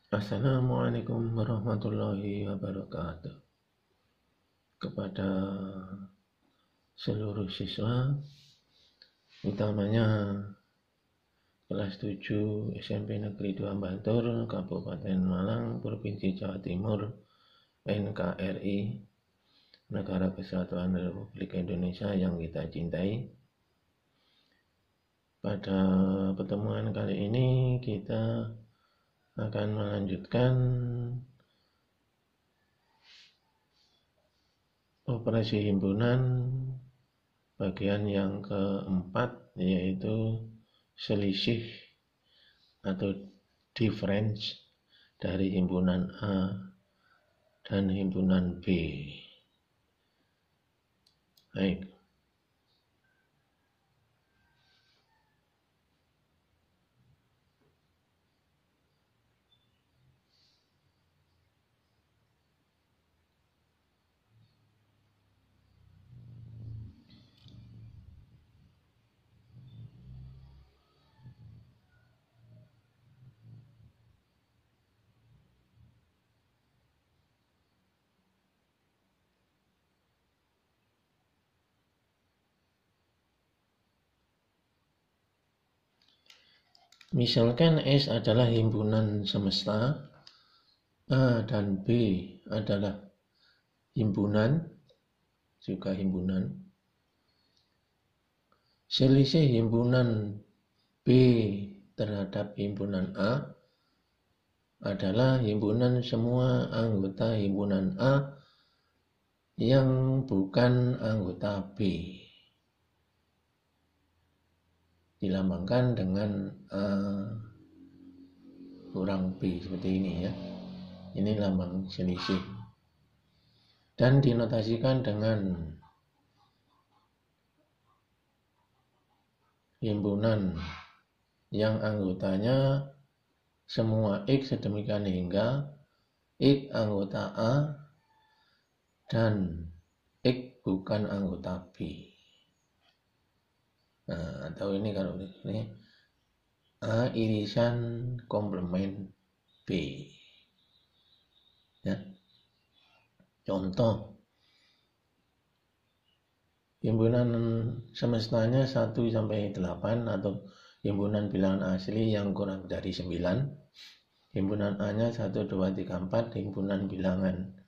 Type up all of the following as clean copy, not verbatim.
Assalamualaikum warahmatullahi wabarakatuh. Kepada seluruh siswa, utamanya kelas 7 SMP Negeri 2 Bantul, Kabupaten Malang, Provinsi Jawa Timur, NKRI, Negara Kesatuan Republik Indonesia yang kita cintai. Pada pertemuan kali ini kita akan melanjutkan operasi himpunan bagian yang keempat, yaitu selisih atau difference dari himpunan A dan himpunan B. Baik. Misalkan S adalah himpunan semesta, A dan B adalah himpunan, juga himpunan. Selisih himpunan B terhadap himpunan A adalah himpunan semua anggota himpunan A yang bukan anggota B. Dilambangkan dengan A kurang B seperti ini ya. Ini lambang selisih. Dan dinotasikan dengan himpunan yang anggotanya semua X sedemikian hingga X anggota A dan X bukan anggota B. Nah, atau ini kalau ini A irisan komplement B. Ya. Contoh, himpunan semestanya 1 sampai 8 atau himpunan bilangan asli yang kurang dari 9. Himpunan A-nya 1, 2, 3, 4, himpunan bilangan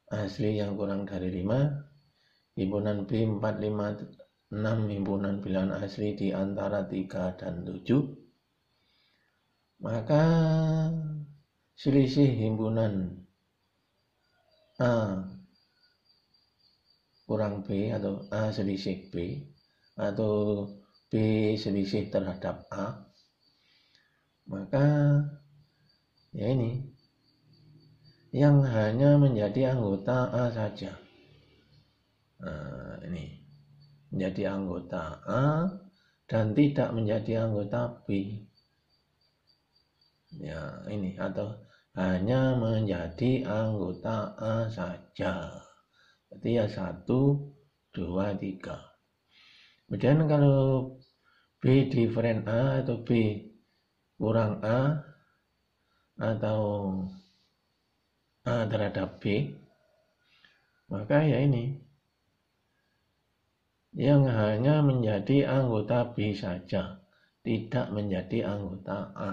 asli yang kurang dari 5. Himpunan B 4, 5, 6, himpunan bilangan asli di antara 3 dan 7. Maka selisih himpunan A kurang B atau A selisih B atau B selisih terhadap A, maka ya ini yang hanya menjadi anggota A saja. Nah, ini menjadi anggota A dan tidak menjadi anggota B. Ya, ini atau hanya menjadi anggota A saja. Berarti ya 1, 2, 3. Kemudian kalau B different A atau B kurang A atau A terhadap B, maka ya ini yang hanya menjadi anggota B saja, tidak menjadi anggota A.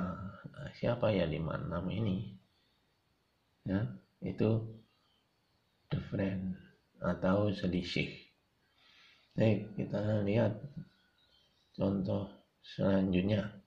Nah, siapa ya 5, 6 ini? Ya, itu different atau selisih. Baik, kita lihat contoh selanjutnya.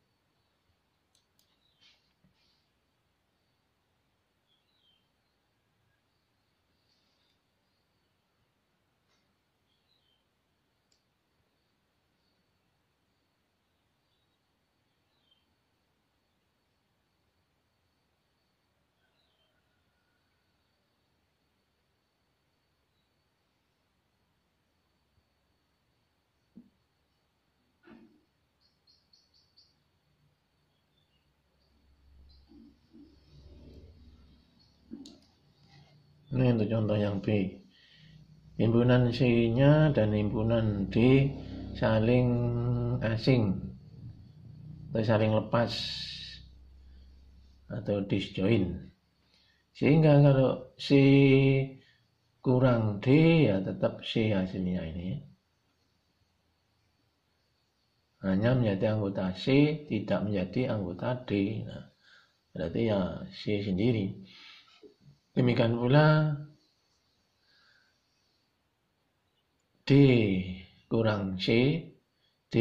Ini untuk contoh yang B. Himpunan C-nya dan himpunan D saling asing atau saling lepas. atau disjoin. Sehingga kalau C kurang D ya tetap C hasilnya ini. Hanya menjadi anggota C, tidak menjadi anggota D. Nah, berarti ya C sendiri. Demikian pula D kurang C, D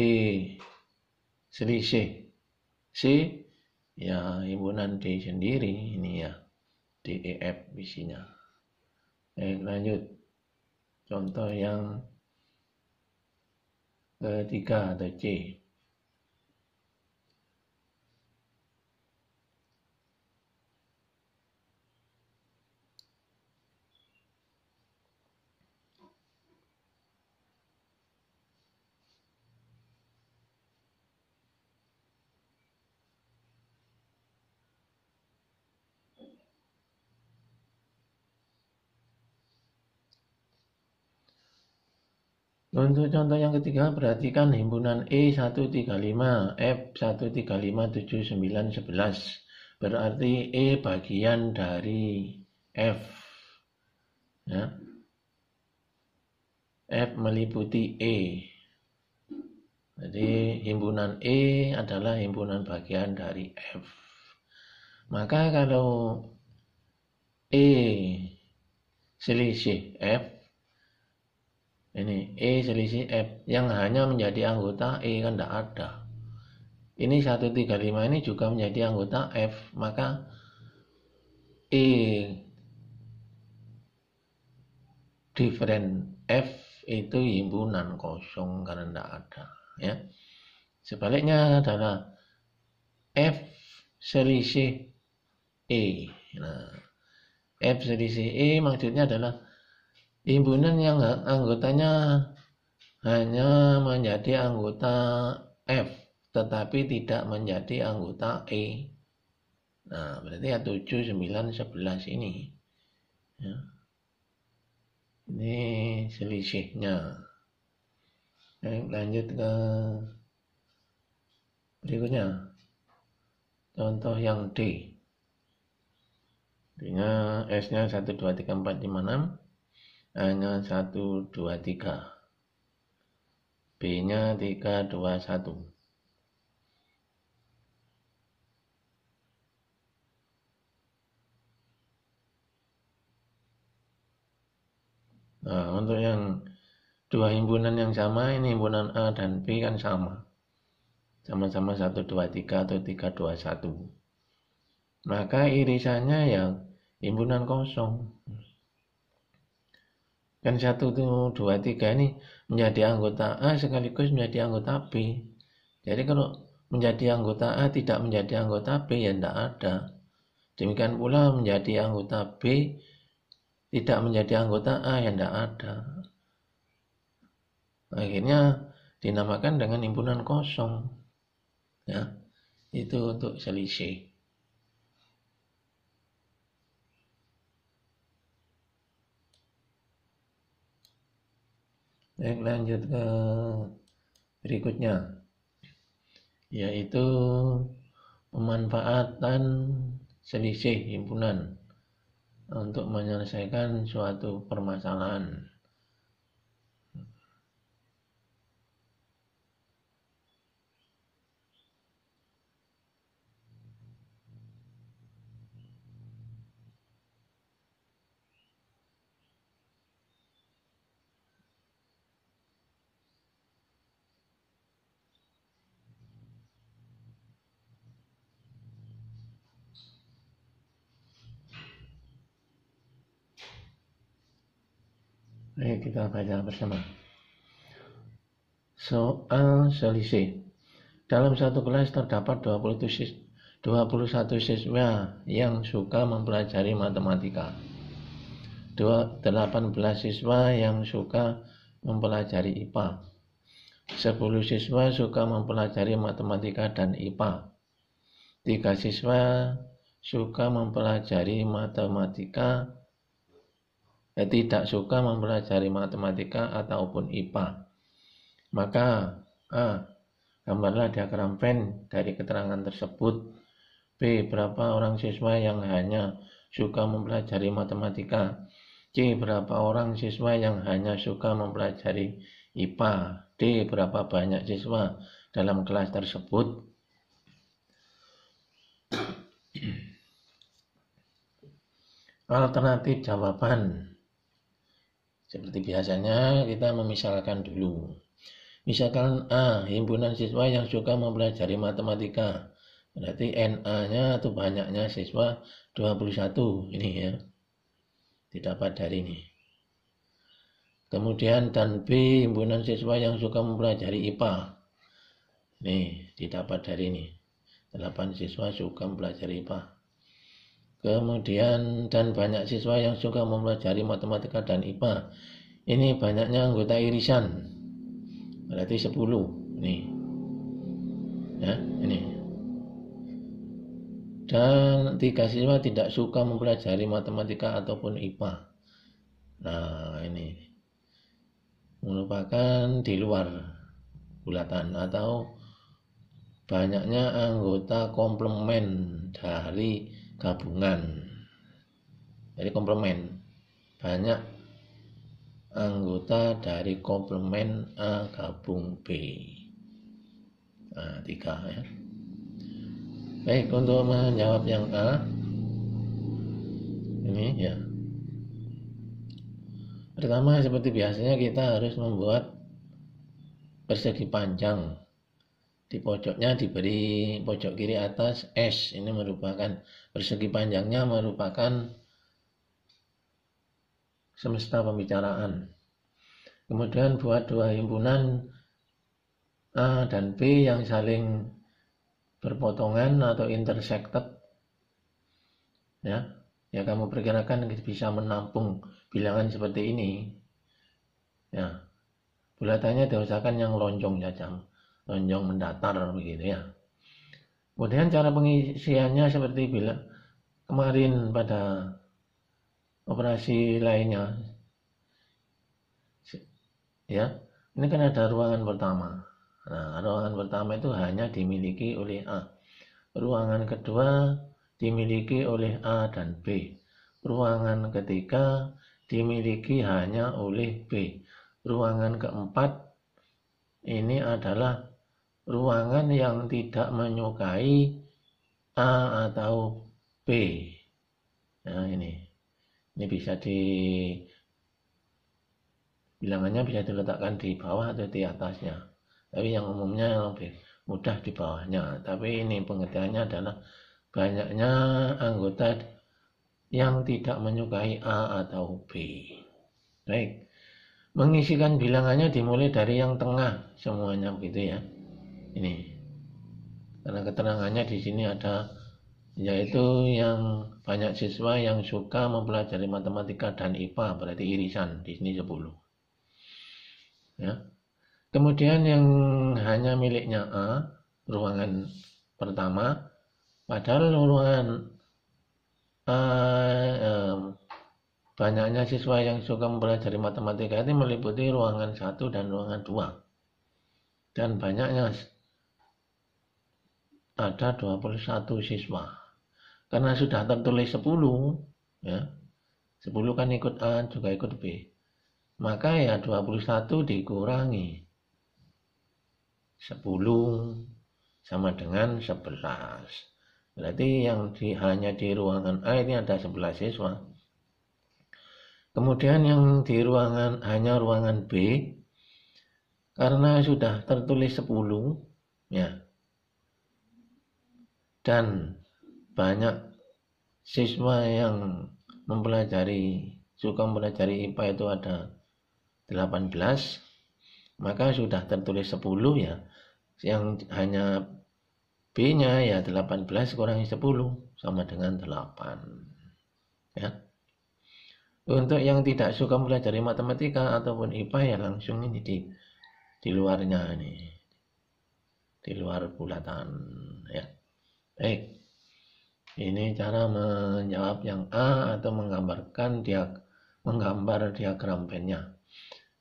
selisih C, ya himpunan D sendiri ini ya, DEF isinya. Lanjut. Contoh yang ketiga atau C. Untuk contoh yang ketiga, perhatikan himpunan E135, F135, 7, 9, 11. Berarti E bagian dari F. Ya. F meliputi E. Jadi himpunan E adalah himpunan bagian dari F. Maka kalau E selisih F, ini E selisih F yang hanya menjadi anggota E kan tidak ada. Ini 135 ini juga menjadi anggota F, maka E different F itu himpunan kosong karena tidak ada. Ya. Sebaliknya adalah F selisih E. Nah, F selisih E maksudnya adalah himpunan yang anggotanya hanya menjadi anggota F, tetapi tidak menjadi anggota E. Nah, berarti ya 7, 9, 11 ini. Ya. Ini selisihnya. Lanjut ke berikutnya. Contoh yang D. D-nya S-nya 1, 2, 3, 4, 5, 6. A-nya 1, 2, 3. B-nya 3, 2, 1. Nah, untuk yang dua himpunan yang sama, ini himpunan A dan B kan sama. Sama-sama 1, 2, 3 atau 3, 2, 1. Maka irisannya yang himpunan kosong. Kan 1, 2, 3 ini menjadi anggota A sekaligus menjadi anggota B. Jadi kalau menjadi anggota A tidak menjadi anggota B ya tidak ada. Demikian pula menjadi anggota B tidak menjadi anggota A ya tidak ada. Akhirnya dinamakan dengan himpunan kosong. Ya, itu untuk selisih. Baik, lanjut ke berikutnya, yaitu pemanfaatan selisih himpunan untuk menyelesaikan suatu permasalahan. Ayo kita baca bersama. Soal selisih. Dalam satu kelas terdapat 21 siswa yang suka mempelajari matematika. 18 siswa yang suka mempelajari IPA. 10 siswa suka mempelajari matematika dan IPA. 3 siswa suka mempelajari matematika, tidak suka mempelajari matematika ataupun IPA. Maka A. Gambarlah diagram Venn dari keterangan tersebut. B. Berapa orang siswa yang hanya suka mempelajari matematika? C. Berapa orang siswa yang hanya suka mempelajari IPA? D. Berapa banyak siswa dalam kelas tersebut? Alternatif jawaban. Seperti biasanya kita memisalkan dulu. Misalkan A. Himpunan siswa yang suka mempelajari matematika. Berarti NA-nya atau banyaknya siswa 21 ini ya. Didapat dari ini. Kemudian dan B. Himpunan siswa yang suka mempelajari IPA. Nih, didapat dari ini. 8 siswa suka mempelajari IPA. Kemudian dan banyak siswa yang suka mempelajari matematika dan IPA. Ini banyaknya anggota irisan. Berarti 10. Nih. Ya, ini. Dan 3 siswa tidak suka mempelajari matematika ataupun IPA. Nah, ini merupakan di luar bulatan atau banyaknya anggota komplement dari gabungan. Jadi komplement banyak anggota dari komplement A gabung B. Nah, 3 ya. Baik, untuk menjawab yang A ini ya. Pertama, seperti biasanya kita harus membuat persegi panjang. Di pojoknya diberi pojok kiri atas S. Ini merupakan persegi panjangnya merupakan semesta pembicaraan. Kemudian buat dua himpunan A dan B yang saling berpotongan atau intersected. Ya kamu perkirakan bisa menampung bilangan seperti ini. Ya, bulatannya diusahakan yang lonjong saja, lonjong mendatar begitu ya. Kemudian cara pengisiannya seperti bila kemarin pada operasi lainnya. Ya, ini kan ada ruangan pertama. Nah, ruangan pertama itu hanya dimiliki oleh A. Ruangan kedua dimiliki oleh A dan B. Ruangan ketiga dimiliki hanya oleh B. Ruangan keempat ini adalah ruangan yang tidak menyukai A atau B. Nah, ini bisa bilangannya bisa diletakkan di bawah atau di atasnya. Tapi yang umumnya lebih mudah di bawahnya. Tapi ini pengertiannya adalah banyaknya anggota yang tidak menyukai A atau B. Baik. Mengisikan bilangannya dimulai dari yang tengah semuanya begitu ya. Ini. Karena keterangannya di sini ada yaitu yang banyak siswa yang suka mempelajari matematika dan IPA, berarti irisan di sini 10. Ya. Kemudian yang hanya miliknya A, ruangan pertama, padahal ruangan A, banyaknya siswa yang suka mempelajari matematika itu meliputi ruangan 1 dan ruangan 2. Dan banyaknya ada 21 siswa. Karena sudah tertulis 10, ya. 10 kan ikut A juga ikut B. Maka ya 21 dikurangi 10 sama dengan 11. Berarti yang hanya di ruangan A ini ada 11 siswa. Kemudian yang di hanya ruangan B, karena sudah tertulis 10, ya, dan banyak siswa yang suka mempelajari IPA itu ada 18, maka sudah tertulis 10 ya. Yang hanya B-nya ya 18 kurangi 10 sama dengan 8. Ya. Untuk yang tidak suka mempelajari matematika ataupun IPA ya langsung ini di luarnya ini. Di luar bulatan ya. Baik. Ini cara menjawab yang A atau menggambar diagram Venn-nya.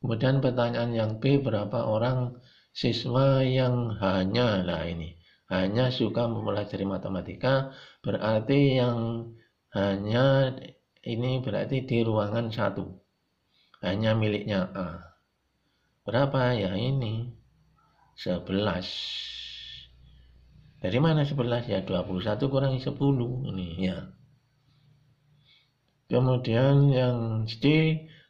Kemudian pertanyaan yang B, berapa orang siswa yang hanya, nah ini hanya suka mempelajari matematika, berarti yang hanya ini berarti di ruangan 1, hanya miliknya A. Berapa? Ya ini 11. Dari mana 11? Ya 21 kurangi 10 ini ya. Kemudian yang C,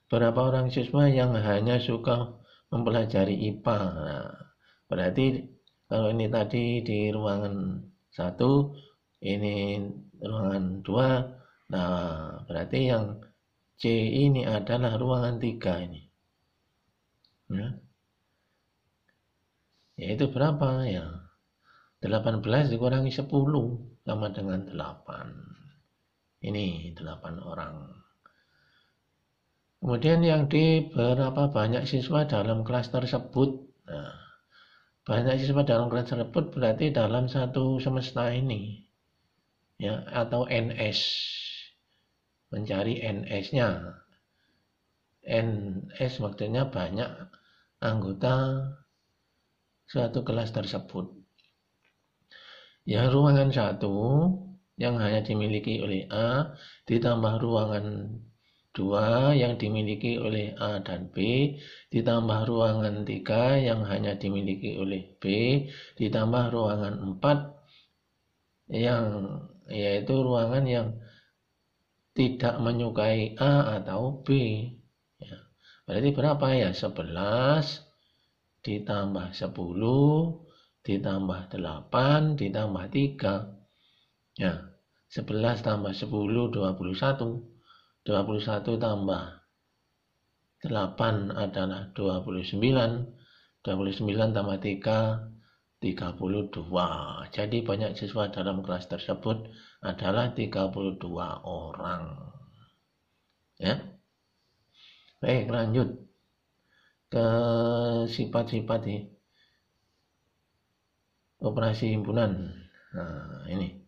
berapa orang siswa yang hanya suka mempelajari IPA. Nah, berarti kalau ini tadi di ruangan 1, ini ruangan 2. Nah, berarti yang C ini adalah ruangan 3 ini. Ya. Yaitu berapa ya? 18 dikurangi 10 sama dengan 8. Ini 8 orang. Kemudian yang D, berapa banyak siswa dalam kelas tersebut? Nah, banyak siswa dalam kelas tersebut berarti dalam satu semesta ini. Ya, atau NS. Mencari NS-nya. NS maksudnya banyak anggota suatu kelas tersebut. Ya, ruangan 1 yang hanya dimiliki oleh A ditambah ruangan 2 yang dimiliki oleh A dan B ditambah ruangan 3 yang hanya dimiliki oleh B ditambah ruangan 4 yang yaitu ruangan yang tidak menyukai A atau B. Ya. Berarti berapa ya? 11 ditambah 10 ditambah 8 ditambah 3. Ya, 11 tambah 10 21. 21 tambah 8 adalah 29. 29 tambah 3 32. Jadi banyak siswa dalam kelas tersebut adalah 32 orang. Ya. Baik, lanjut ke sifat-sifat operasi himpunan. Nah, ini.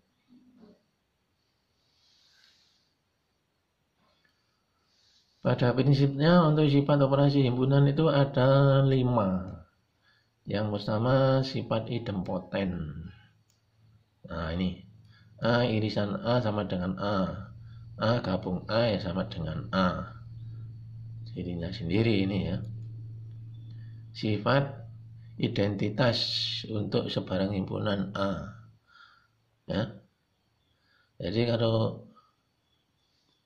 Pada prinsipnya untuk sifat operasi himpunan itu ada 5. Yang pertama sifat idempoten. Nah ini A irisan A sama dengan A. A gabung A ya sama dengan A. Dirinya sendiri ini ya. Sifat identitas untuk sebarang himpunan A. Ya. Jadi kalau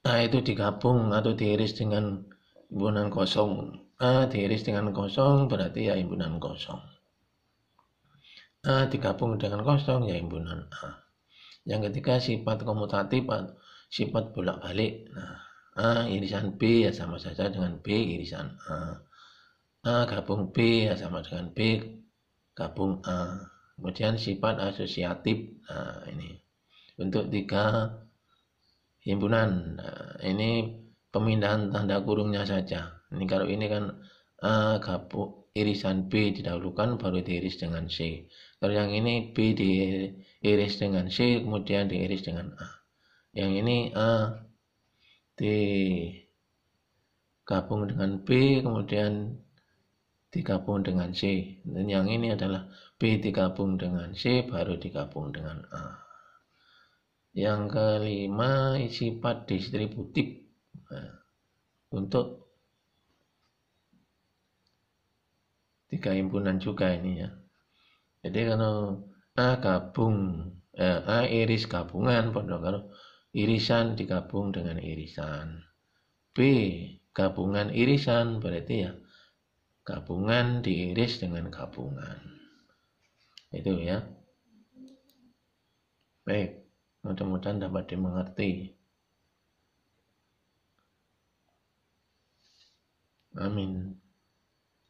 A itu digabung atau diiris dengan himpunan kosong. A diiris dengan kosong berarti ya himpunan kosong. A digabung dengan kosong ya himpunan A. Yang ketiga sifat komutatif, sifat bolak-balik. Nah, A irisan B ya sama saja dengan B irisan A. A gabung B ya sama dengan B gabung A. Kemudian sifat asosiatif. Nah, ini untuk 3 himpunan. Nah, ini pemindahan tanda kurungnya saja. Ini kalau ini kan A gabung irisan B didahulukan baru diiris dengan C. Kalau yang ini B diiris dengan C kemudian diiris dengan A. Yang ini A digabung dengan B kemudian digabung dengan C. Dan yang ini adalah B digabung dengan C baru digabung dengan A. Yang kelima sifat distributif. Nah, untuk 3 himpunan juga ini ya. Jadi kalau A gabung, A iris gabungan, kalau irisan digabung dengan irisan. B gabungan irisan berarti ya gabungan diiris dengan gabungan. Itu ya. Baik, mudah-mudahan dapat dimengerti. Amin.